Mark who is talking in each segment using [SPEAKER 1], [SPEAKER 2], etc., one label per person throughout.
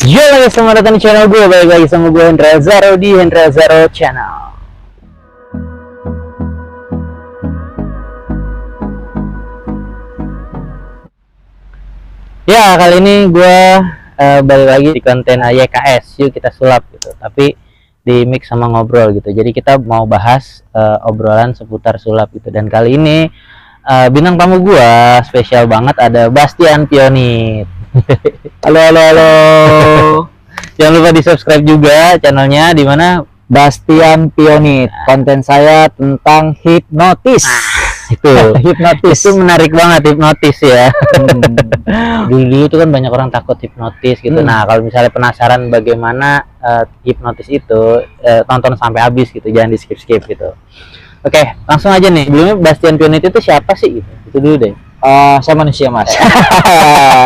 [SPEAKER 1] Yo guys, selamat datang di channel gue. Balik lagi sama gue Hendra Zaro di Hendra Zaro Channel. Ya, kali ini gue balik lagi di konten YKS. Yuk kita sulap gitu. Tapi di mix sama ngobrol gitu. Jadi kita mau bahas obrolan seputar sulap gitu. Dan kali ini bintang tamu gue spesial banget, ada Bastian Pionit. Halo. Jangan lupa di subscribe juga channelnya, di mana
[SPEAKER 2] Bastian Pionit. Konten saya tentang hipnotis.
[SPEAKER 1] itu
[SPEAKER 2] Hipnotis.
[SPEAKER 1] itu menarik banget, hipnotis ya. Dulu itu kan banyak orang takut hipnotis gitu. Nah, kalau misalnya penasaran bagaimana hipnotis itu, tonton sampai habis gitu, jangan di skip gitu. Oke, langsung aja nih. Sebelumnya Bastian Pionit itu siapa sih gitu? Itu dulu deh.
[SPEAKER 2] Saya manusia, Mas.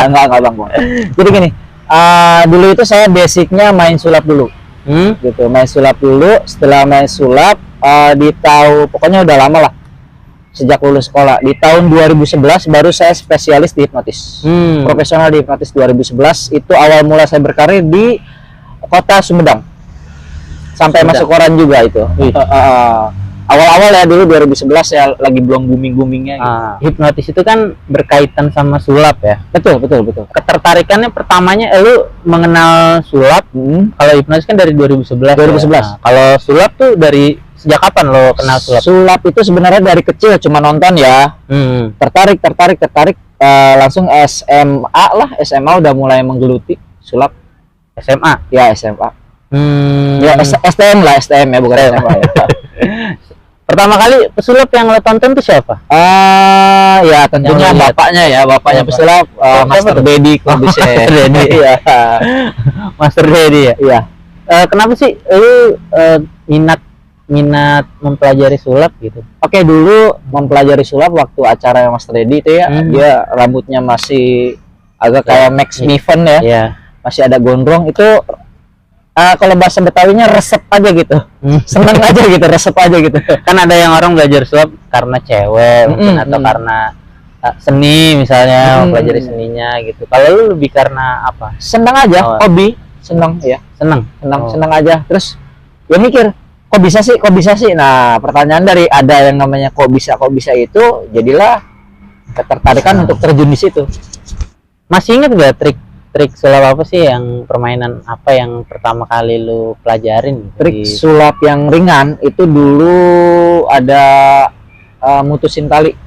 [SPEAKER 2] enggak Bang. Jadi gini, dulu itu saya basicnya main sulap dulu. Gitu, main sulap dulu. Setelah main sulap, pokoknya udah lama lah. Sejak lulus sekolah. Di tahun 2011 baru saya spesialis di hipnotis. Profesional di hipnotis 2011. Itu awal mula saya berkarir di kota Sumedang. Sampai masuk koran juga itu. Awal-awal ya, dulu 2011 ya lagi belum booming-boomingnya gitu.
[SPEAKER 1] Hipnotis itu kan berkaitan sama sulap ya.
[SPEAKER 2] Betul.
[SPEAKER 1] Ketertarikannya pertamanya lu mengenal sulap. Kalau hipnotis kan dari 2011.
[SPEAKER 2] 2011.
[SPEAKER 1] Ya. Nah, kalau sulap tuh dari sejak kapan lo kenal sulap?
[SPEAKER 2] Sulap itu sebenarnya dari kecil, cuma nonton ya. Tertarik. Langsung SMA udah mulai menggeluti sulap.
[SPEAKER 1] SMA.
[SPEAKER 2] Ya, SMA. Ya, STM ya, bukan SMA ya.
[SPEAKER 1] Pertama kali pesulap yang lo tonton tuh siapa?
[SPEAKER 2] Ya tentunya bapaknya pesulap, Master Dedi Corbusier.
[SPEAKER 1] Iya. Master Dedi ya.
[SPEAKER 2] Iya.
[SPEAKER 1] Kenapa sih lu minat mempelajari sulap gitu?
[SPEAKER 2] Oke, dulu mempelajari sulap waktu acara Master Dedi itu ya. Dia rambutnya masih agak kayak Max Miven ya.
[SPEAKER 1] Iya.
[SPEAKER 2] Masih ada gondrong itu. Kalau bahasa Betawinya resep aja gitu, seneng aja gitu, resep aja gitu.
[SPEAKER 1] Kan ada yang orang belajar sulap karena cewek mungkin, atau karena seni misalnya, mempelajari seninya gitu. Kalau lu lebih karena apa?
[SPEAKER 2] Seneng aja, hobi, seneng ya. Seneng aja. Terus ya mikir, kok bisa sih. Nah, pertanyaan dari ada yang namanya kok bisa itu, jadilah ketertarikan untuk terjun di situ.
[SPEAKER 1] Masih inget gak trik sulap apa sih, yang permainan apa yang pertama kali lu pelajarin?
[SPEAKER 2] Trik sulap yang ringan itu dulu ada mutusin tali.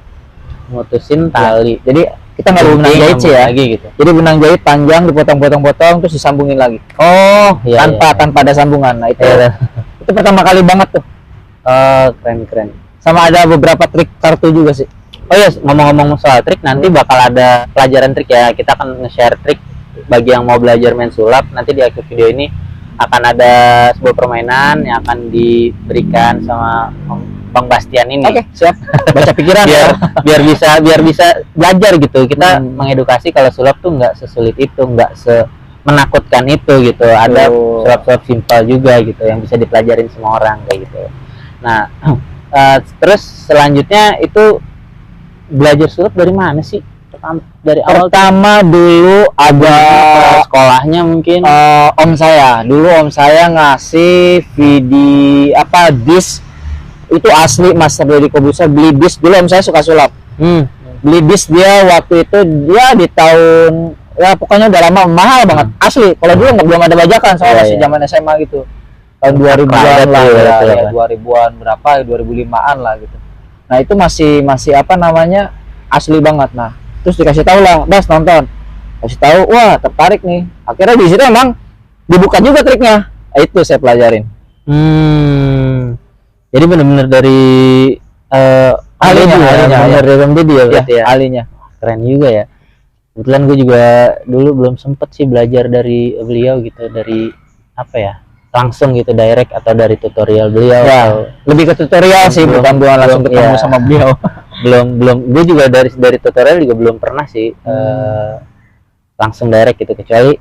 [SPEAKER 1] Ya.
[SPEAKER 2] Jadi kita nggak benang jahit sih ya.
[SPEAKER 1] Lagi, gitu.
[SPEAKER 2] Jadi benang jahit panjang dipotong terus disambungin lagi. Tanpa ada sambungan. Nah, itu pertama kali banget tuh.
[SPEAKER 1] Keren.
[SPEAKER 2] Sama ada beberapa trik kartu juga sih.
[SPEAKER 1] Oh iya, ngomong-ngomong soal trik, nanti bakal ada pelajaran trik ya. Kita akan nge-share trik bagi yang mau belajar main sulap. Nanti di akhir video ini akan ada sebuah permainan yang akan diberikan sama Bang Bastian ini.
[SPEAKER 2] Oke, siap. Baca pikiran
[SPEAKER 1] biar bisa belajar gitu. Kita mengedukasi kalau sulap tuh nggak sesulit itu, nggak menakutkan itu gitu. Ada sulap-sulap simpel juga gitu yang bisa dipelajarin semua orang kayak gitu. Nah, terus selanjutnya itu belajar sulap dari mana sih? Dari awal
[SPEAKER 2] dulu ada
[SPEAKER 1] sekolahnya mungkin.
[SPEAKER 2] Om saya ngasih disk itu asli Master Dedi Corbusier, beli disk dulu. Om saya suka sulap. Beli disk dia waktu itu, dia di tahun ya pokoknya udah lama, mahal banget asli. Kalau dulu belum ada bajakan, soalnya masih zaman SMA gitu, tahun 2000-an lah ya, 2000-an berapa, 2005-an lah gitu. Nah, itu masih asli banget. Nah, terus dikasih tahu lah, Bas, nonton. Kasih tahu, wah tertarik nih. Akhirnya di situ emang dibuka juga triknya. Itu saya pelajarin.
[SPEAKER 1] Jadi benar-benar dari
[SPEAKER 2] ahlinya
[SPEAKER 1] dari Om Dedi ya berarti ya.
[SPEAKER 2] Ahlinya.
[SPEAKER 1] Keren juga ya. Kebetulan gue juga dulu belum sempet sih belajar dari beliau gitu, dari apa ya? Langsung gitu, direct atau dari tutorial beliau.
[SPEAKER 2] Ya, lebih ke tutorial sih, bukan langsung ketemu sama beliau.
[SPEAKER 1] belum gue juga dari tutorial juga belum pernah sih langsung direct gitu, kecuali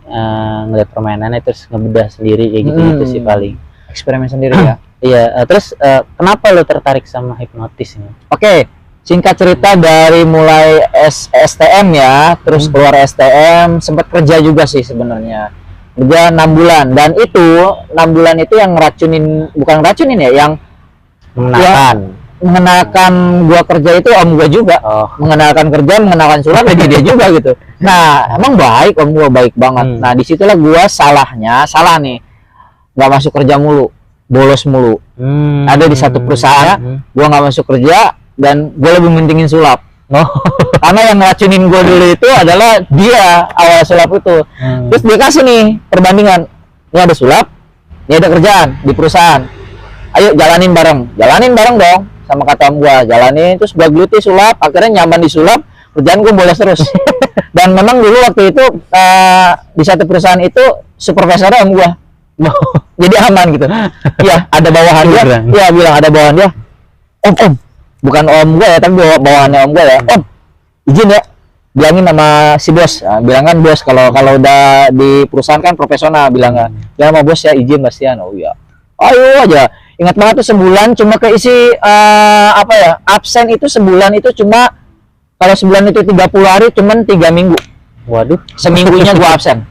[SPEAKER 1] ngeliat permainannya terus ngebedah sendiri kayak gitu sih paling.
[SPEAKER 2] Eksperimen sendiri ya.
[SPEAKER 1] Iya, terus kenapa lo tertarik sama hipnotis ini?
[SPEAKER 2] Oke, singkat cerita dari mulai STM ya, terus keluar STM, sempat kerja juga sih sebenarnya. kerja 6 bulan, dan itu 6 bulan itu yang bukan racunin ya, yang mengenalkan gua kerja itu om gua juga. Mengenalkan kerja, mengenalkan sulap jadi dia juga gitu. Nah, emang baik, om gua baik banget. Nah, disitulah gua salah nih, nggak masuk kerja mulu, bolos mulu. Ada di satu perusahaan gua nggak masuk kerja dan gua lebih mentingin sulap. Karena yang ngeracunin gua dulu itu adalah dia, awal sulap itu. Terus dia kasih nih perbandingan, ini ada sulap, ini ada kerjaan di perusahaan, ayo jalanin bareng dong, sama kata om gua, jalanin. Terus gua geluti sulap, akhirnya nyaman di sulap, kerjaan gua bolos terus. Dan memang dulu waktu itu di satu perusahaan itu supervisornya om gua. Jadi aman gitu. Iya, ada bawahan dia. Iya, bilang ada bawahan dia. Om, bukan om gua ya, tapi bawahannya om gua ya. Om, izin ya, bilangin sama si bos. Nah, bilang kan bos, kalau udah di perusahaan kan profesional, bilang sama bos ya, izin Bastian. Oh iya, ayo aja. Ingat banget tuh, sebulan cuma keisi absen itu sebulan itu cuma, kalau sebulan itu 30 hari cuman 3 minggu.
[SPEAKER 1] Waduh,
[SPEAKER 2] seminggunya gua absen.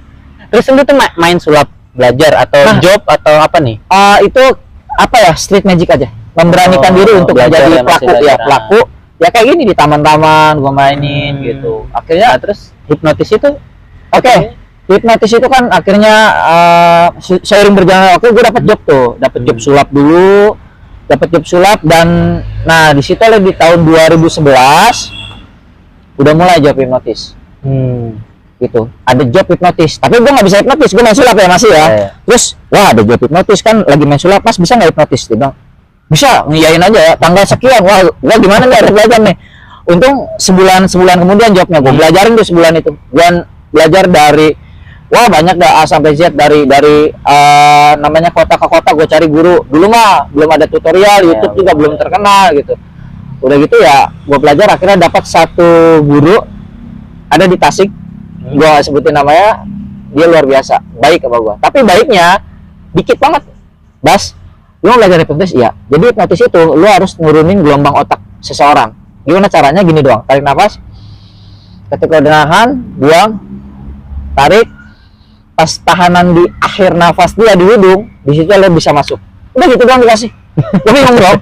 [SPEAKER 1] Terus lu tuh main sulap, belajar atau job atau apa nih?
[SPEAKER 2] Itu street magic aja, memberanikan diri untuk menjadi pelaku ya, pelaku ya, kayak gini di taman-taman gua mainin gitu. Akhirnya
[SPEAKER 1] terus hipnotis itu
[SPEAKER 2] hipnotis itu kan akhirnya seiring berjalan waktu gue dapat job sulap dulu, dan nah di situ di tahun 2011 udah mulai job hipnotis. Gitu, ada job hipnotis, tapi gue nggak bisa hipnotis, gue main sulap ya masih ya. Terus wah, ada job hipnotis kan, lagi main sulap, Mas bisa nggak hipnotis? Dia bilang bisa, ngiyain aja ya, tanggal sekian. Wah gimana nih, harus belajar nih. Untung sebulan kemudian jobnya gue belajarin tuh sebulan itu. Gue belajar dari banyak dah, A sampai Z, dari namanya kota ke kota gue cari guru. Dulu mah belum ada tutorial, YouTube juga belum terkenal gitu. Udah gitu ya, gue belajar, akhirnya dapat satu guru ada di Tasik. Gue sebutin namanya, dia luar biasa baik sama gue, tapi baiknya dikit banget. Bas, lu belajar hipnotis? Iya. Jadi hipnotis itu lu harus nurunin gelombang otak seseorang. Gimana caranya? Gini doang, tarik nafas, ketika udah nahan, buang, tarik, pas tahanan di akhir nafas dia di hidung, di situ lu bisa masuk. Udah gitu doang dikasih. Lu bingung dong,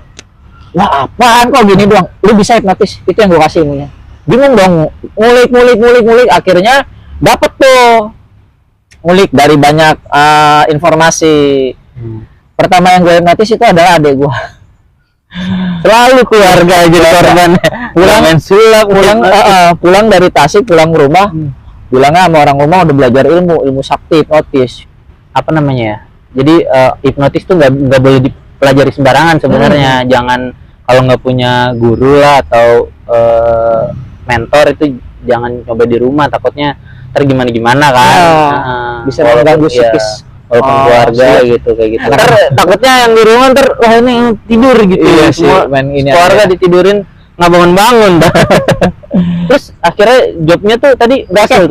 [SPEAKER 2] wah apaan kok gini doang, lu bisa hipnotis? Itu yang gue kasih ilmunya. Bingung dong, ngulik, akhirnya dapet tuh, ngulik dari banyak informasi. Pertama yang gue hipnotis itu adalah adek gue. Selalu keluarga aja korban. Pulang dari Tasik, pulang ke rumah, bilangnya sama orang rumah udah belajar ilmu sakti hipnotis.
[SPEAKER 1] Apa namanya ya? Jadi hipnotis tuh nggak boleh dipelajari sembarangan sebenarnya. Jangan, kalau nggak punya guru lah atau mentor itu jangan coba di rumah, takutnya ntar gimana kan.
[SPEAKER 2] Bisa mengganggu psikis
[SPEAKER 1] keluarga gitu, kayak gitu. Ntar takutnya yang di rumah ntar wah ini tidur gitu.
[SPEAKER 2] Iya sih,
[SPEAKER 1] keluarga ditidurin nggak bangun. Terus akhirnya jobnya tuh tadi berhasil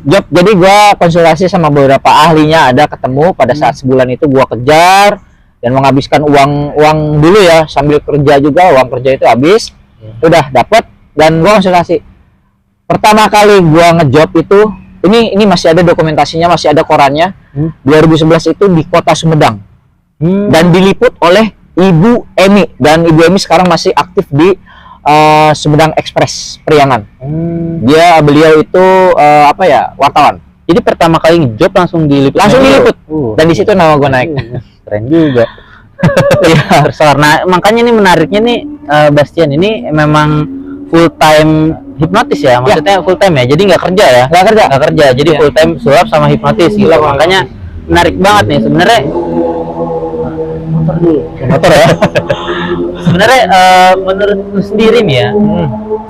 [SPEAKER 2] job. Jadi gua konsultasi sama beberapa ahlinya, ada ketemu pada saat sebulan itu gua kejar dan menghabiskan uang dulu ya, sambil kerja juga, uang kerja itu habis. Udah dapat, dan gua konsultasi. Pertama kali gua ngejob itu, ini masih ada dokumentasinya, masih ada korannya. 2011 itu di Kota Sumedang. Dan diliput oleh Ibu Emi, dan Ibu Emi sekarang masih aktif di Sumedang Express Priangan. Beliau itu wartawan.
[SPEAKER 1] Jadi pertama kali ngejob langsung diliput.
[SPEAKER 2] Dan di situ nama gue naik.
[SPEAKER 1] Keren juga. Tersohor. Nah, makanya ini menariknya nih, Bastian ini memang full time hipnotis ya, maksudnya full time ya. Jadi nggak kerja ya? Nggak kerja. Jadi full time sulap sama hipnotis gitu. Makanya menarik banget nih sebenarnya. Motor ya. Sebenarnya menurut lu sendiri nih ya,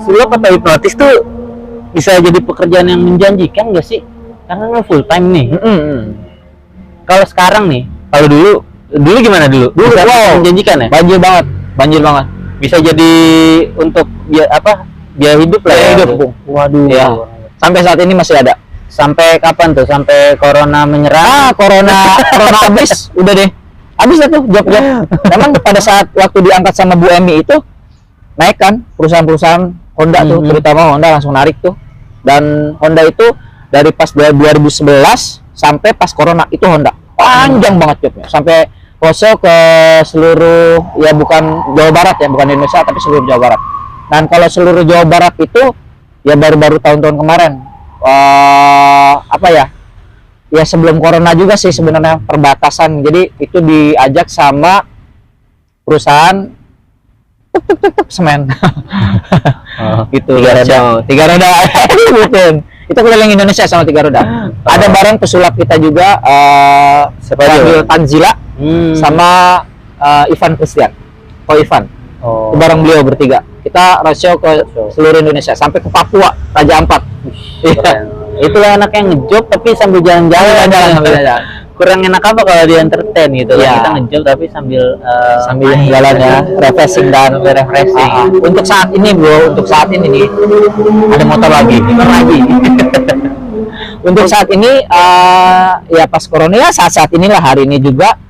[SPEAKER 1] sulap atau hipnotis tuh bisa jadi pekerjaan yang menjanjikan nggak sih? Karena lu full time nih. Kalau sekarang nih, kalau dulu gimana dulu? Menjanjikan ya?
[SPEAKER 2] Banjir banget.
[SPEAKER 1] Bisa jadi untuk biaya hidup lah ya. Waduh.
[SPEAKER 2] Ya. Sampai saat ini masih ada.
[SPEAKER 1] Sampai kapan tuh? Sampai corona menyerang?
[SPEAKER 2] Corona habis, udah deh. Habis itu job. Memang pada saat waktu diangkat sama Bu Emi itu naik kan perusahaan-perusahaan Honda tuh, terutama Honda langsung narik tuh. Dan Honda itu dari pas 2011 sampai pas corona itu Honda. Panjang banget jobnya. Sampai roadshow ke seluruh, ya bukan Jawa Barat ya, bukan Indonesia tapi seluruh Jawa Barat. Dan kalau seluruh Jawa Barat itu ya baru-baru tahun-tahun kemarin. Apa ya? Ya sebelum corona juga sih sebenarnya, perbatasan. Jadi itu diajak sama perusahaan semen. Gitu. Tiga roda. Betul. Itu keliling Indonesia sama 3 roda. Ada bareng pesulap kita juga, Tanzila sama Ivan Christian. Ivan. Itu bareng beliau bertiga. Kita roadshow ke seluruh Indonesia sampai ke Papua, Raja Ampat.
[SPEAKER 1] Itulah enaknya ngejob tapi sambil jalan-jalan. Kurang enak apa kalau di entertain gitu kan, kita ngejob tapi sambil
[SPEAKER 2] jalan ya, refreshing dan refreshing. Untuk saat ini bro, untuk saat ini nih ada motor lagi. Untuk saat ini ya pas corona ya, saat-saat inilah, hari ini juga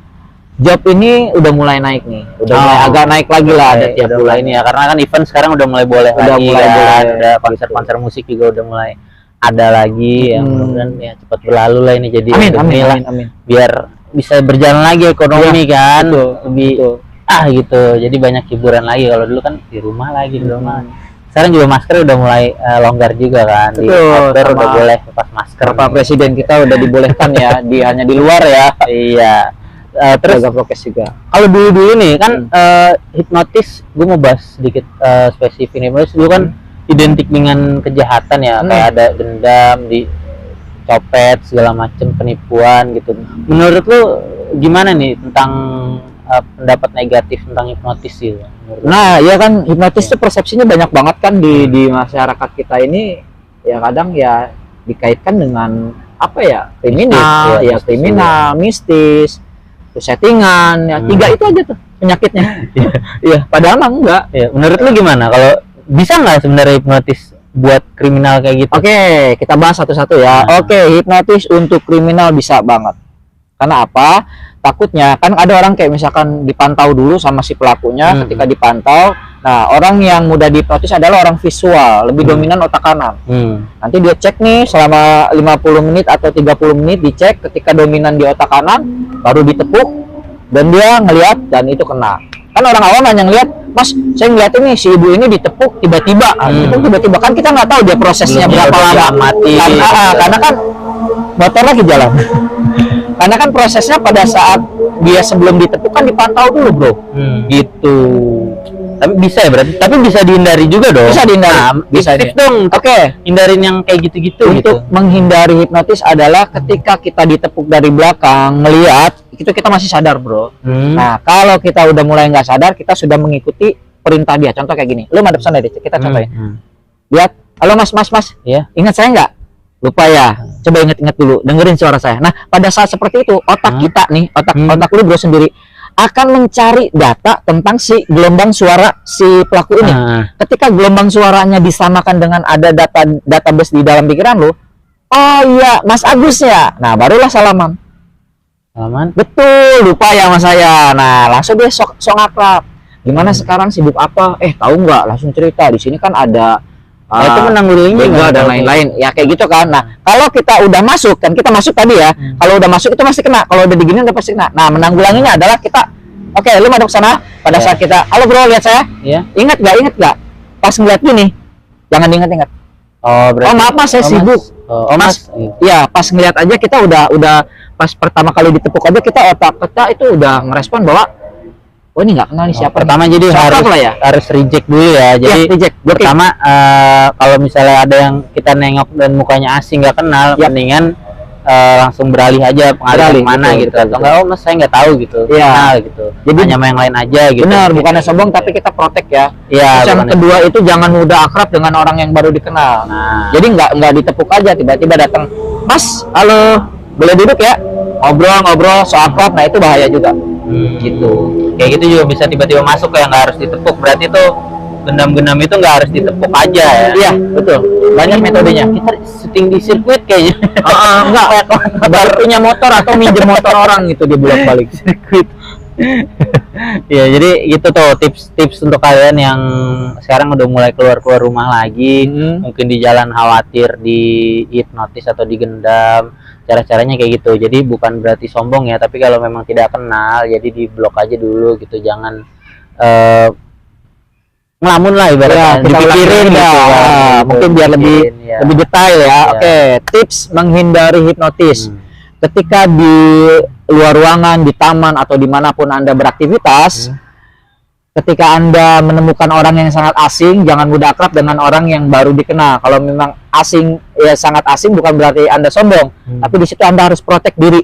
[SPEAKER 2] job ini udah mulai naik nih, udah mulai agak naik lagi lah, ada tiap bulan
[SPEAKER 1] ini ya, karena kan event sekarang udah mulai boleh lagi, ada konser-konser musik juga udah mulai ada lagi, yang mudah-mudahan ya cepat berlalu lah ini, jadi
[SPEAKER 2] amin.
[SPEAKER 1] Biar bisa berjalan lagi ekonomi kan, lebih gitu, jadi banyak hiburan lagi. Kalau dulu kan di rumah lagi, di rumah. Sekarang juga masker udah mulai longgar juga kan, di outdoor udah boleh lepas masker.
[SPEAKER 2] Pak Presiden kita udah dibolehkan ya, hanya di luar ya.
[SPEAKER 1] Iya. Terus
[SPEAKER 2] prokes juga.
[SPEAKER 1] Kalau dulu nih kan hipnotis, gue mau bahas sedikit spesifik nih. Dulu kan identik dengan kejahatan ya, kayak ada dendam, dicopet segala macam, penipuan gitu. Menurut lu gimana nih tentang pendapat negatif tentang hipnotis sih?
[SPEAKER 2] Nah, ya kan hipnotis itu persepsinya banyak banget kan di masyarakat kita ini, ya kadang ya dikaitkan dengan apa ya, kriminal, kriminal, mistis, settingan, ya 3 itu aja tuh penyakitnya. Iya, padahal mah enggak.
[SPEAKER 1] Ya, menurut lu gimana? Kalau bisa nggak sebenarnya hipnotis buat kriminal kayak gitu?
[SPEAKER 2] Oke, kita bahas satu-satu ya. Oke, hipnotis untuk kriminal bisa banget. Karena apa? Takutnya kan ada orang kayak misalkan dipantau dulu sama si pelakunya, ketika dipantau. Nah, orang yang mudah dihipnotis adalah orang visual, lebih dominan otak kanan. Nanti dia cek nih selama 50 menit atau 30 menit dicek, ketika dominan di otak kanan baru ditepuk dan dia ngelihat dan itu kena. Kan orang awam hanya ngelihat, Mas, saya ngeliat ini si ibu ini ditepuk tiba-tiba. Itu tiba-tiba kan kita nggak tahu dia prosesnya berapa lama mati. Karena kan motor lagi jalan. Karena kan prosesnya pada saat dia sebelum ditepuk kan dipantau dulu, bro. Gitu.
[SPEAKER 1] Tapi bisa ya berarti? Tapi bisa dihindari juga dong?
[SPEAKER 2] Bisa dihindari.
[SPEAKER 1] Bisa dong. Oke. Hindarin yang kayak gitu-gitu.
[SPEAKER 2] Untuk menghindari hipnotis adalah ketika kita ditepuk dari belakang, melihat, itu kita masih sadar, bro. Nah, kalau kita udah mulai nggak sadar, kita sudah mengikuti perintah dia. Contoh kayak gini. Lu madep sana deh, kita contohin. Lihat, halo mas.
[SPEAKER 1] Iya.
[SPEAKER 2] Ingat saya nggak? Lupa ya. Coba ingat-ingat dulu, dengerin suara saya. Nah, pada saat seperti itu, otak kita nih, otak lu bro sendiri akan mencari data tentang si gelombang suara si pelaku ini. Ketika gelombang suaranya disamakan dengan ada database di dalam pikiran lu, oh iya, Mas Agus ya. Nah, barulah salaman. Betul, lupa ya mas saya. Nah, langsung dia sok akrab. Gimana sekarang, sibuk apa? Tahu nggak? Langsung cerita. Di sini kan ada
[SPEAKER 1] itu menanggulanginya
[SPEAKER 2] dan lain-lain. Ya kayak gitu kan. Nah, kalau kita udah masuk, kan kita masuk tadi ya. Kalau udah masuk itu pasti kena. Kalau udah diginin udah pasti kena. Nah, menanggulanginya adalah kita, oke, lu madep sana. Pada saat kita, halo bro, lihat saya. Ingat nggak? Pas ngeliat gini, jangan diingat-ingat. Oh maaf mas, saya sibuk. Mas, iya pas ngeliat aja kita udah pas pertama kali ditepuk aja otak kita itu udah ngerespon bahwa oh ini nggak kenal nih siapa.
[SPEAKER 1] Pertama jadi harus reject dulu ya. Jadi
[SPEAKER 2] reject.
[SPEAKER 1] Pertama kalau misalnya ada yang kita nengok dan mukanya asing nggak kenal, mendingan langsung beralih aja pengalih mana gitu. Atau enggak, oh mas saya nggak tahu gitu. Kenal gitu. Jadi hanya yang lain aja gitu.
[SPEAKER 2] Benar, bukannya sombong tapi kita protek ya. Terus yang kedua itu jangan mudah akrab dengan orang yang baru dikenal. Jadi nggak ditepuk aja tiba-tiba datang, Mas, halo, boleh duduk ya? Ngobrol so akrab. Nah itu bahaya juga. Gitu.
[SPEAKER 1] Kayak gitu juga bisa tiba-tiba masuk kayak nggak harus ditepuk. Berarti tuh gendam-gendam itu nggak harus ditepuk aja ya.
[SPEAKER 2] Iya, betul. Banyak metodenya.
[SPEAKER 1] Kita syuting di sirkuit kayaknya.
[SPEAKER 2] Enggak. Baru punya motor atau minjem motor orang gitu dia bolak-balik.
[SPEAKER 1] Sirkuit. Ya, jadi gitu tuh tips-tips untuk kalian yang sekarang udah mulai keluar rumah lagi, mungkin di jalan khawatir dihipnotis atau digendam. Cara-caranya kayak gitu. Jadi bukan berarti sombong ya, tapi kalau memang tidak kenal, jadi diblok aja dulu gitu. Jangan ngelamun lah ibaratnya, dipikirin
[SPEAKER 2] ya,
[SPEAKER 1] gitu,
[SPEAKER 2] mungkin biar lebih detail ya. Oke, tips menghindari hipnotis. Ketika di luar ruangan, di taman atau dimanapun Anda beraktivitas, ketika Anda menemukan orang yang sangat asing, jangan mudah akrab dengan orang yang baru dikenal. Kalau memang asing, ya sangat asing, bukan berarti Anda sombong, tapi di situ Anda harus protek diri.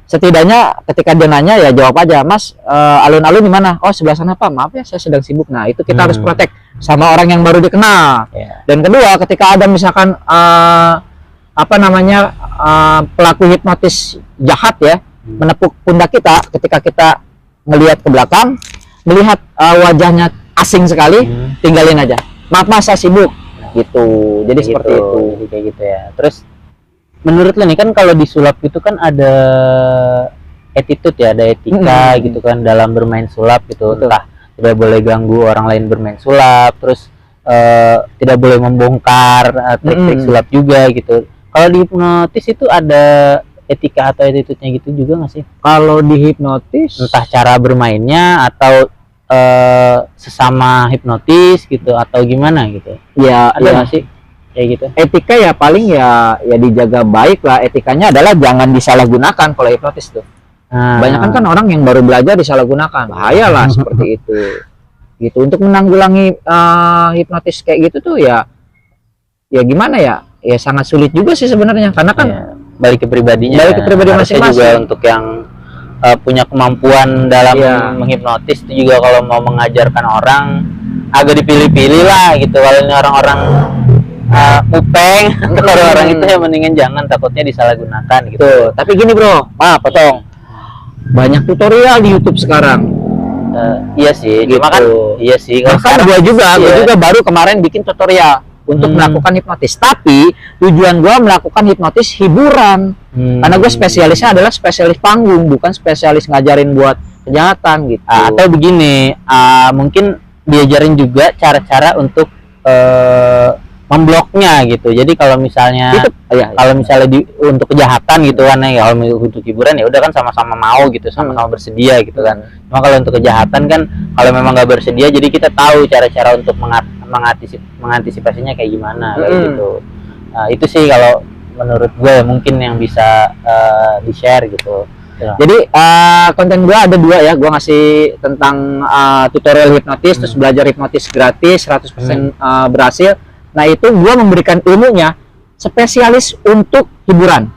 [SPEAKER 2] Setidaknya ketika dia nanya, ya jawab aja, Mas, alun-alun di mana? Oh, sebelah sana Pak, maaf ya saya sedang sibuk. Nah, itu kita harus protek sama orang yang baru dikenal. Dan kedua, ketika ada misalkan pelaku hipnotis jahat ya, menepuk pundak kita, ketika kita melihat ke belakang, melihat wajahnya asing sekali, tinggalin aja. Maaf Mas, saya sibuk. Gitu. Jadi seperti itu.
[SPEAKER 1] Jadi kayak gitu ya. Terus menurut lo nih, kan kalau disulap itu kan ada attitude ya, ada etika gitu kan dalam bermain sulap gitu. Entah tidak boleh ganggu orang lain bermain sulap, terus tidak boleh membongkar trik-trik sulap juga gitu. Kalau di hipnotis itu ada etika atau attitude-nya gitu juga nggak sih?
[SPEAKER 2] Kalau di hipnotis,
[SPEAKER 1] entah cara bermainnya atau sesama hipnotis gitu atau gimana gitu?
[SPEAKER 2] Ya,
[SPEAKER 1] ada nggak sih kayak gitu?
[SPEAKER 2] Etika ya paling ya dijaga baik lah. Etikanya adalah jangan disalahgunakan kalau hipnotis tuh. Banyak kan orang yang baru belajar disalahgunakan, bahaya lah seperti itu. Gitu. Untuk menanggulangi hipnotis kayak gitu tuh ya gimana ya? Ya sangat sulit juga sih sebenarnya, karena kan
[SPEAKER 1] balik ke pribadinya.
[SPEAKER 2] Balik ke pribadi masing-masing
[SPEAKER 1] juga untuk yang punya kemampuan dalam menghipnotis itu juga kalau mau mengajarkan orang agak dipilih-pilih lah gitu. Kalau ini orang-orang upeng atau orang itu ya mendingan jangan, takutnya disalahgunakan gitu.
[SPEAKER 2] Tuh, tapi gini bro, potong. Banyak tutorial di YouTube sekarang.
[SPEAKER 1] Iya sih,
[SPEAKER 2] gitu.
[SPEAKER 1] Cuma kan iya sih.
[SPEAKER 2] Bahkan gue juga baru kemarin bikin tutorial untuk melakukan hipnotis, tapi tujuan gue melakukan hipnotis hiburan, karena gue spesialisnya adalah spesialis panggung, bukan spesialis ngajarin buat kejahatan gitu.
[SPEAKER 1] Atau begini, mungkin diajarin juga cara-cara untuk membloknya gitu. Jadi kalau misalnya kalau misalnya untuk kejahatan gitu kan ya, kalau untuk hiburan ya udah kan sama-sama mau gitu, sama-sama bersedia gitu kan. Cuma kalau untuk kejahatan kan kalau memang nggak bersedia, jadi kita tahu cara-cara untuk mengantisipasinya kayak gimana kayak gitu. Itu sih kalau menurut gue mungkin yang bisa di-share gitu.
[SPEAKER 2] Jadi konten gue ada 2 ya, gue ngasih tentang tutorial hipnotis, terus belajar hipnotis gratis 100% berhasil. Nah itu gue memberikan ilmunya spesialis untuk hiburan.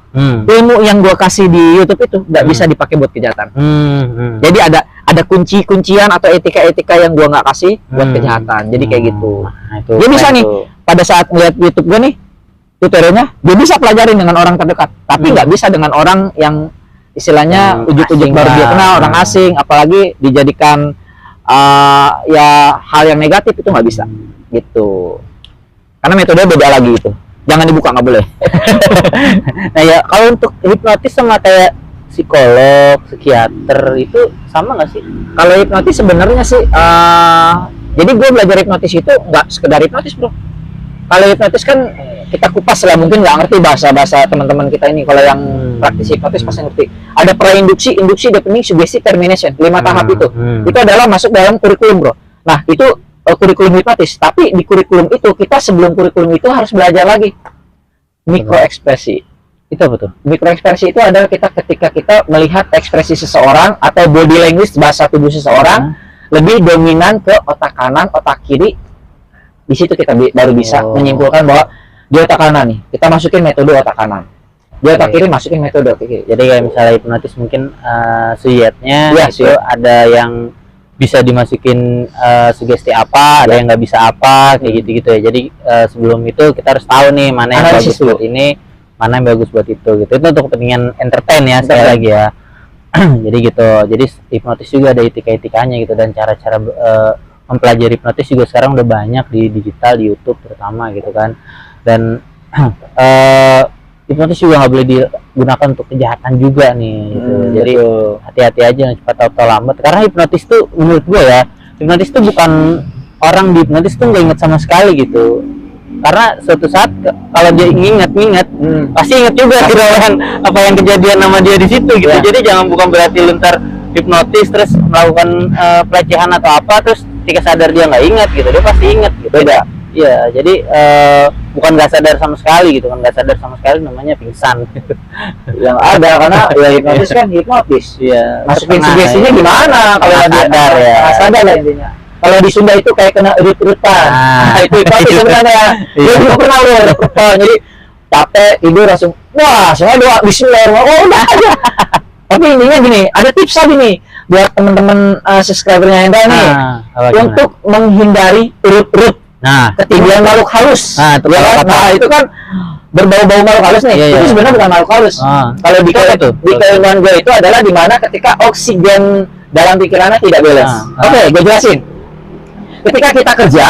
[SPEAKER 2] Ilmu yang gue kasih di YouTube itu nggak bisa dipakai buat kejahatan. Jadi ada kunci-kuncian atau etika-etika yang gue nggak kasih buat kejahatan. Jadi kayak gitu. Dia bisa nih pada saat ngeliat YouTube gue nih tutorialnya, dia bisa pelajarin dengan orang terdekat, tapi nggak bisa dengan orang yang istilahnya ujuk-ujuk baru dia kenal, orang asing, apalagi dijadikan ya hal yang negatif, itu nggak bisa gitu. Karena metode beda lagi itu. Jangan dibuka, nggak boleh.
[SPEAKER 1] Nah ya, kalau untuk hipnotis sama kayak psikolog, psikiater itu sama nggak sih?
[SPEAKER 2] Kalau hipnotis sebenarnya sih, jadi gue belajar hipnotis itu nggak sekedar hipnotis bro. Kalau hipnotis kan kita kupas lah, mungkin nggak ngerti bahasa teman-teman kita ini. Kalau yang praktisi hipnotis pasti ngerti. Ada pra-induksi, induksi, deepening, sugesti, termination. 5 tahap itu. Itu adalah masuk dalam kurikulum bro. Nah itu kurikulum hipnotis, tapi di kurikulum itu kita sebelum kurikulum itu harus belajar lagi mikroekspresi.
[SPEAKER 1] Itu apa tuh?
[SPEAKER 2] Mikroekspresi itu adalah ketika kita melihat ekspresi seseorang atau body language, bahasa tubuh seseorang lebih dominan ke otak kanan, otak kiri. Di situ kita baru bisa menyimpulkan bahwa di otak kanan nih kita masukin metode otak kanan, di otak kiri masukin metode otak kiri.
[SPEAKER 1] Jadi kayak misalnya hipnotis mungkin suyetnya itu ada yang bisa dimasukin sugesti apa, ada yang nggak bisa apa, kayak gitu-gitu ya. Jadi sebelum itu kita harus tahu nih mana yang bagus buat ini, mana yang bagus buat itu gitu. Itu untuk kepentingan entertain ya, sekali lagi ya. Jadi gitu. Jadi hipnotis juga ada etika-etikanya gitu, dan cara-cara mempelajari hipnotis juga sekarang udah banyak di digital, di YouTube terutama gitu kan. Dan hipnotis juga nggak boleh digunakan untuk kejahatan juga nih gitu. Jadi hati-hati aja, cepat atau lambat, karena hipnotis tuh menurut gue ya, hipnotis tuh bukan orang di hipnotis tuh nggak inget sama sekali gitu, karena suatu saat kalau dia ingat pasti inget juga gitu kan apa yang kejadian sama dia di situ gitu. Jadi jangan bukan berarti lu ntar hipnotis terus melakukan pelecehan atau apa terus ketika sadar dia nggak ingat gitu, dia pasti ingat gitu. Beda. Iya, jadi bukan nggak sadar sama sekali gitu kan, nggak sadar sama sekali namanya pingsan.
[SPEAKER 2] Yang ada karena ya hipnotis kan hipnotis.
[SPEAKER 1] Iya.
[SPEAKER 2] Masukin sugestinya gimana kalau dia
[SPEAKER 1] sadar ya.
[SPEAKER 2] Sadar lah intinya. Kalau di Sunda itu kayak kena urut-urutan. Nah, itu hipnotis sebenarnya. Dia juga pernah urut-urutan. Jadi capek tidur langsung wah, saya doa bismillah. Oh, udah aja. Tapi intinya gini, ada tips lagi nih buat teman-teman subscribernya yang nih untuk menghindari urut-urut.
[SPEAKER 1] Nah,
[SPEAKER 2] ketinggian makhluk halus.
[SPEAKER 1] Nah,
[SPEAKER 2] itu kan berbau-bau makhluk halus nih. Itu sebenarnya bukan makhluk halus. Kalau di keilmuan gue itu adalah di mana ketika oksigen dalam pikirannya tidak balance. Oke, gue jelasin. Ketika kita kerja,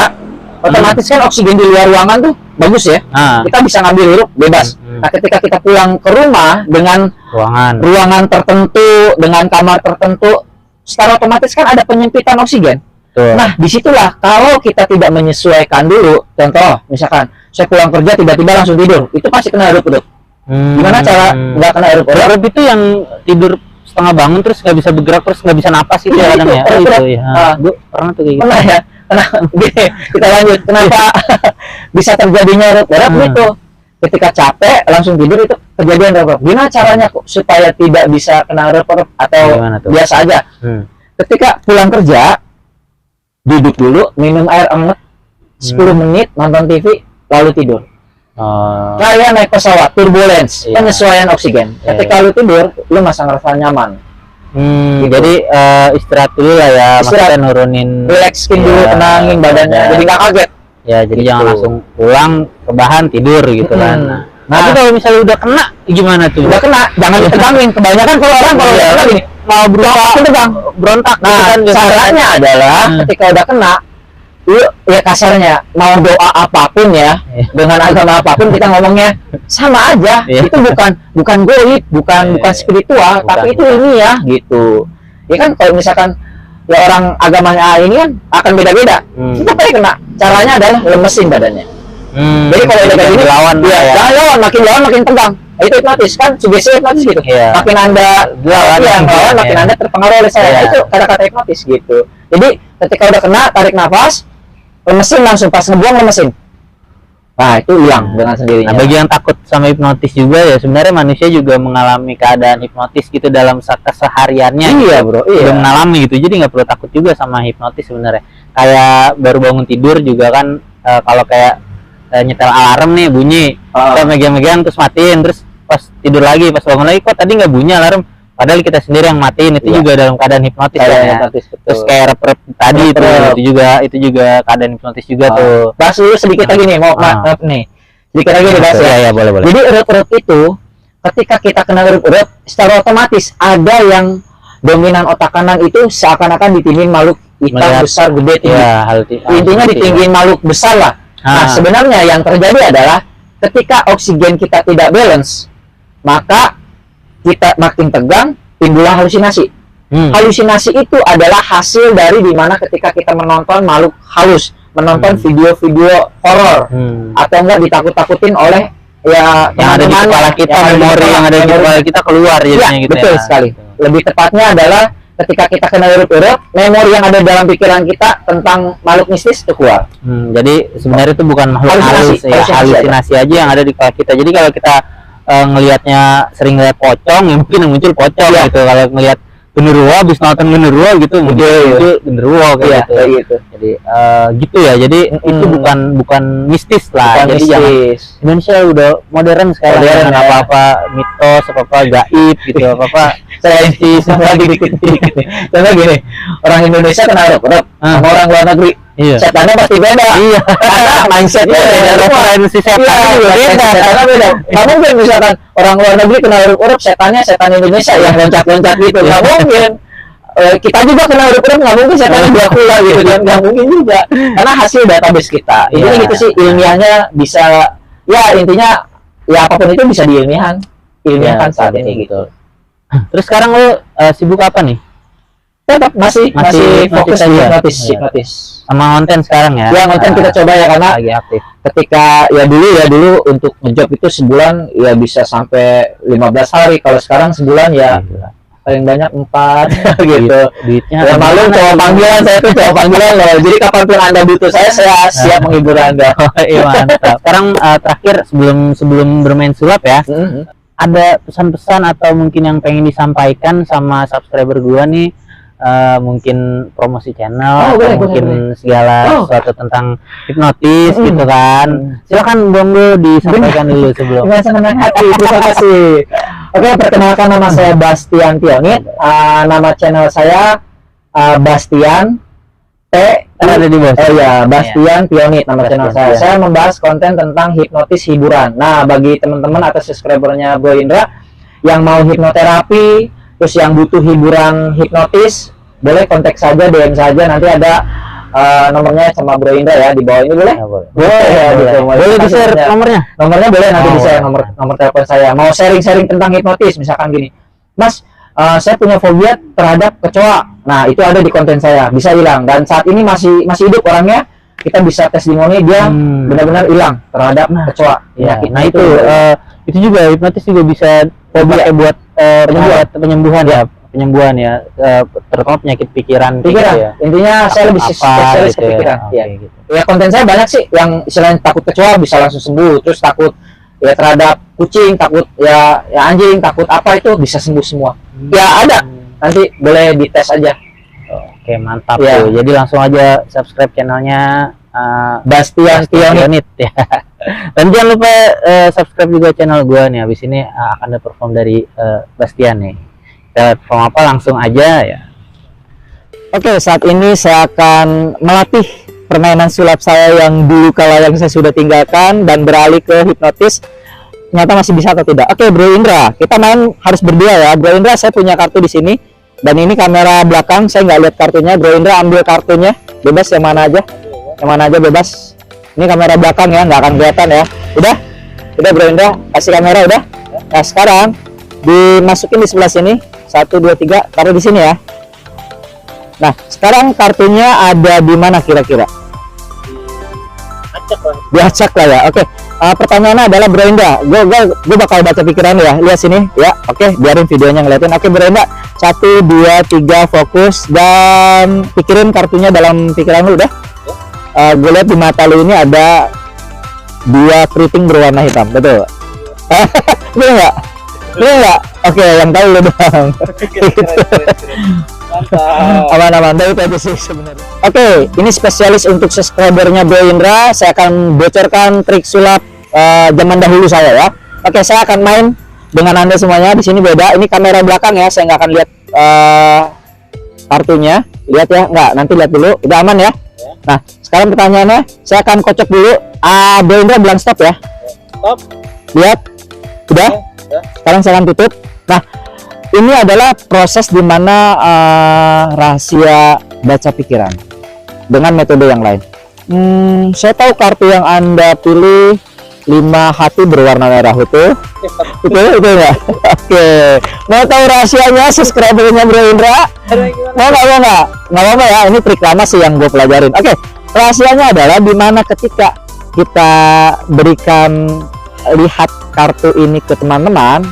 [SPEAKER 2] otomatis kan oksigen di luar ruangan tuh bagus ya. Kita bisa ngambil hirup bebas. Nah, ketika kita pulang ke rumah dengan ruangan tertentu, dengan kamar tertentu, secara otomatis kan ada penyempitan oksigen. Nah, disitulah kalau kita tidak menyesuaikan dulu, contoh misalkan saya pulang kerja tiba-tiba langsung tidur, itu pasti kena erup-erup. Gimana cara nggak kena erup-erup?
[SPEAKER 1] Erup itu yang tidur setengah bangun terus nggak bisa bergerak terus nggak bisa napas itu ya kadang ya. Itu ya. Gue pernah tuh kayak gitu.
[SPEAKER 2] Pernah ya. Gini, kita lanjut. Kenapa bisa terjadinya erup-erup itu? Ketika capek langsung tidur itu kejadian erup-erup. Gimana caranya supaya tidak bisa kena erup-erup atau biasa aja? Ketika pulang kerja duduk dulu, minum air hangat 10 menit, nonton TV, lalu tidur. Kayak naik pesawat, turbulence, penyesuaian oksigen. Ketika lu tidur, lu masih ngerasa nyaman.
[SPEAKER 1] Gitu. Jadi istirahat dulu lah ya, maksudnya nurunin,
[SPEAKER 2] relaxin dulu, tenangin badannya, jadi nggak kaget.
[SPEAKER 1] Ya, jadi jangan langsung pulang rebahan tidur gitu kan. Nah, tapi kalau misalnya udah kena, gimana tuh?
[SPEAKER 2] Udah kena, jangan ditegangin. Kebanyakan kalau orang kalau udah kena gini, mau berontak. Nah, caranya adalah ketika udah kena, lu ya kasarnya mau doa apapun ya, dengan agama apapun kita ngomongnya sama aja. Itu bukan goib, bukan spiritual, tapi itu ilmiah gitu. Ya kan kalau misalkan ya orang agamanya ini kan akan beda-beda. Kita pasti kena. Caranya adalah lemesin badannya. Jadi kalau udah kayak gini lawan, jangan lawan, makin tegang. Itu hipnotis kan, sugesti hipnotis gitu. Makin anda lawan, makin anda terpengaruh oleh saya. Itu kata-kata hipnotis gitu. Jadi ketika udah kena, tarik nafas, lemesin langsung, pas ngebuang lemesin. Nah, itu hilang dengan sendirinya.
[SPEAKER 1] Nah, bagi yang takut sama hipnotis juga ya, sebenarnya manusia juga mengalami keadaan hipnotis gitu dalam kesehariannya.
[SPEAKER 2] Iya,
[SPEAKER 1] gitu.
[SPEAKER 2] Bro. Iya.
[SPEAKER 1] Udah mengalami gitu. Jadi nggak perlu takut juga sama hipnotis sebenarnya. Kayak baru bangun tidur juga kan, kalau kayak nyetel alarm nih bunyi, kita megang-megang terus matiin, terus pas tidur lagi, pas bangun lagi kok tadi nggak bunyi alarm, padahal kita sendiri yang matiin. Itu juga dalam keadaan hipnotis ya. Terus kayak rep tadi itu juga keadaan hipnotis juga tuh.
[SPEAKER 2] Bahas dulu sedikit lagi nih, maaf nih, sedikit lagi dibahas ya.
[SPEAKER 1] Boleh.
[SPEAKER 2] Jadi erup-erup itu ketika kita kena erup-erup, secara otomatis ada yang dominan otak kanan itu seakan-akan ditinggiin makhluk hitam besar gede tinggi. Intinya ditinggiin makhluk besar lah. Nah, sebenarnya yang terjadi adalah ketika oksigen kita tidak balance, maka kita makin tegang, timbullah halusinasi. Halusinasi itu adalah hasil dari dimana ketika kita menonton makhluk halus, menonton video-video horor, atau enggak ditakut-takutin oleh ya
[SPEAKER 1] yang ada di kepala kita, memori yang ada di kepala kita keluar jadinya gitu.
[SPEAKER 2] Betul sekali. Lebih tepatnya adalah ketika kita kena erup-erup, memori yang ada dalam pikiran kita tentang makhluk mistis itu keluar.
[SPEAKER 1] Jadi sebenarnya itu bukan makhluk halus, halusinasi aja yang ada di kepala kita. Jadi kalau kita ngelihatnya sering ngeliat pocong, ya mungkin yang muncul pocong gitu. Kalau ngelihat genderuwo, habis nonton genderuwo gitu, muncul genderuwo kayak gitu. Jadi gitu ya. Jadi itu bukan mistis lah. Jadi Indonesia udah modern sekarang, dengan apa-apa mitos, apa-apa gaib gitu, apa-apa saintis lagi dikit-dikit.
[SPEAKER 2] Contoh gini, orang Indonesia kena erup-erup sama orang luar negeri. Setannya pasti beda. Karena mindsetnya beda.
[SPEAKER 1] Referensi setan juga beda.
[SPEAKER 2] Setannya beda. Nggak mungkin misalkan orang luar negeri kena erup-erup, setannya setan Indonesia yang loncat-loncat gitu. Nggak mungkin. Kita juga kena erup-erup, nggak mungkin setannya Dracula gitu kan. Nggak mungkin juga. Karena hasil database kita. Intinya gitu sih, ilmiahnya bisa, ya intinya ya apapun itu bisa diilmiahkan saat ini gitu.
[SPEAKER 1] Terus sekarang lu sibuk apa nih?
[SPEAKER 2] Tetap masih fokus di hipnotis.
[SPEAKER 1] Sama konten sekarang ya?
[SPEAKER 2] Ya konten kita coba ya, karena
[SPEAKER 1] lagi aktif.
[SPEAKER 2] Ketika dulu untuk ngejob itu sebulan ya bisa sampai 15 hari. Kalau sekarang sebulan ya paling banyak 4 gitu. Duitnya ya malu cowok panggilan, saya tuh cowok panggilan loh. Jadi kapanpun Anda butuh saya siap menghibur Anda.
[SPEAKER 1] Iya mantap. Sekarang terakhir sebelum bermain sulap ya, ada pesan-pesan atau mungkin yang pengen disampaikan sama subscriber gua nih, mungkin promosi channel, mungkin segala sesuatu tentang hipnotis gitu kan. Silakan Bonggo disampaikan dulu sebelum.
[SPEAKER 2] Dengan senang hati, terima kasih. Oke, perkenalkan nama saya Bastian Pionit. Nama channel saya Bastian
[SPEAKER 1] ada di bawah.
[SPEAKER 2] Oh ya, Bastian Pionit nama channel saya. Saya membahas konten tentang hipnotis hiburan. Nah, bagi teman-teman atau subscribernya Bro Indra yang mau hipnoterapi, terus yang butuh hiburan hipnotis, boleh kontak saja, DM saja, nanti ada nomornya sama Bro Indra ya di bawah ini, boleh? Boleh di share nomornya boleh nanti di share nomor telepon saya. Mau sharing tentang hipnotis, misalkan gini, Mas, saya punya fobia terhadap kecoa. Nah, itu ada di konten saya, bisa hilang, dan saat ini masih hidup orangnya. Kita bisa testimoni dia benar-benar hilang terhadap kecoa.
[SPEAKER 1] Ya, nah itu juga hipnotis juga bisa buat penyembuhan ya, terutama penyakit pikiran gitu ya.
[SPEAKER 2] Intinya saya lebih spesialis ke pikiran gitu. Ya konten saya banyak sih, yang istilahnya takut kecoa bisa langsung sembuh, terus takut ya terhadap kucing, takut ya anjing, takut apa itu bisa sembuh semua. Ya ada, nanti boleh dites aja.
[SPEAKER 1] Oke, mantap tuh. Jadi langsung aja subscribe channelnya
[SPEAKER 2] Bastian Pionit
[SPEAKER 1] ya. Dan jangan lupa subscribe juga channel gua nih. Habis ini akan ada perform dari Bastian nih. Kita perform apa langsung aja ya.
[SPEAKER 2] Oke, saat ini saya akan melatih permainan sulap saya yang dulu kala yang saya sudah tinggalkan dan beralih ke hipnotis. Ternyata masih bisa atau tidak? Oke, Bro Indra, kita main harus berdua ya. Bro Indra, saya punya kartu di sini. Dan ini kamera belakang, saya nggak lihat kartunya. Bro Indra ambil kartunya, bebas yang mana aja bebas. Ini kamera belakang ya, nggak akan kelihatan ya. Udah Bro Indra, kasih kamera udah. Nah sekarang dimasukin di sebelah sini, 1, 2, 3, taruh di sini ya. Nah sekarang kartunya ada di mana kira-kira? Diacak lah ya. Oke. Pertanyaannya adalah Bro Indra, gue bakal baca pikiran lu ya. Lihat sini ya. Oke, biarin videonya ngeliatin. Oke Bro Indra, 1, 2, 3 fokus dan pikirin kartunya dalam pikiran lu udah. Gue lihat di mata lu ini ada 2 keriting berwarna hitam, betul? Betul nggak? Oke, yang tahu lu doang. Aman-aman, itu aja sih sebenarnya. Oke, ini spesialis untuk subscribernya Bro Indra. Saya akan bocorkan trik sulap zaman dahulu saya ya. Oke, saya akan main dengan Anda semuanya. Di sini beda. Ini kamera belakang ya. Saya nggak akan lihat kartunya. Lihat ya, nggak. Nanti lihat dulu. Udah aman ya. Nah, sekarang pertanyaannya, saya akan kocok dulu. Bro Indra bilang stop ya. Stop. Lihat. Udah. Sekarang saya akan tutup. Nah, ini adalah proses dimana rahasia baca pikiran dengan metode yang lain. Saya tahu kartu yang Anda pilih 5 hati berwarna merah itu enggak? Oke. Mau tahu rahasianya subscribernya Bro Indra? Nggak apa-apa ya, ini trik lama sih yang gue pelajarin. Oke, rahasianya adalah dimana ketika kita berikan lihat kartu ini ke teman-teman,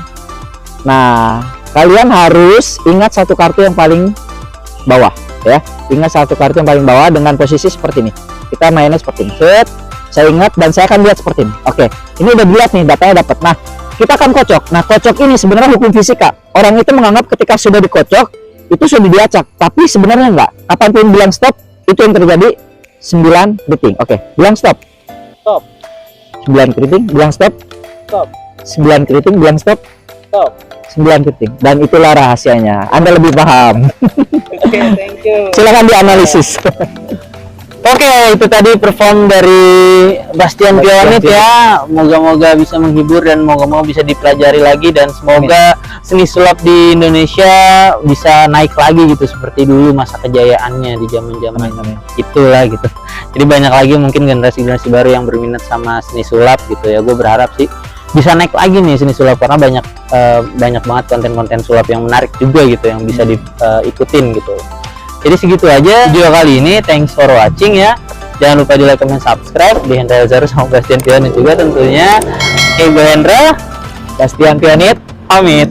[SPEAKER 2] nah kalian harus ingat satu kartu yang paling bawah ya. Ingat satu kartu yang paling bawah dengan posisi seperti ini. Kita mainnya seperti ini. Saya ingat dan saya akan lihat seperti ini. Oke, ini udah dilihat nih, datanya dapat. Nah, kita akan kocok. Nah, kocok ini sebenarnya hukum fisika. Orang itu menganggap ketika sudah dikocok itu sudah diacak, tapi sebenarnya enggak. Kapanpun bilang stop, itu yang terjadi 9 detik. Oke, bilang stop. Stop. 9 keriting, bilang stop. Stop. 9 keriting, bilang stop. Stop. 9 keriting. Dan itulah rahasianya. Anda lebih paham.
[SPEAKER 1] Oke, thank you.
[SPEAKER 2] Silakan dianalisis.
[SPEAKER 1] Oke, itu tadi perform dari Bastian Pionit ya. Moga-moga bisa menghibur dan moga-moga bisa dipelajari lagi, dan semoga seni sulap di Indonesia bisa naik lagi gitu seperti dulu masa kejayaannya di zaman-zaman itulah gitu. Jadi banyak lagi mungkin generasi-generasi baru yang berminat sama seni sulap gitu ya. Gue berharap sih bisa naik lagi nih seni sulap, karena banyak banget konten-konten sulap yang menarik juga gitu yang bisa diikutin gitu. Jadi segitu aja video kali ini. Thanks for watching ya. Jangan lupa di like, comment, subscribe di Hendra Elzaru sama Bastian Pionit juga tentunya. Oke, gue Hendra,
[SPEAKER 2] Bastian Pionit
[SPEAKER 1] pamit.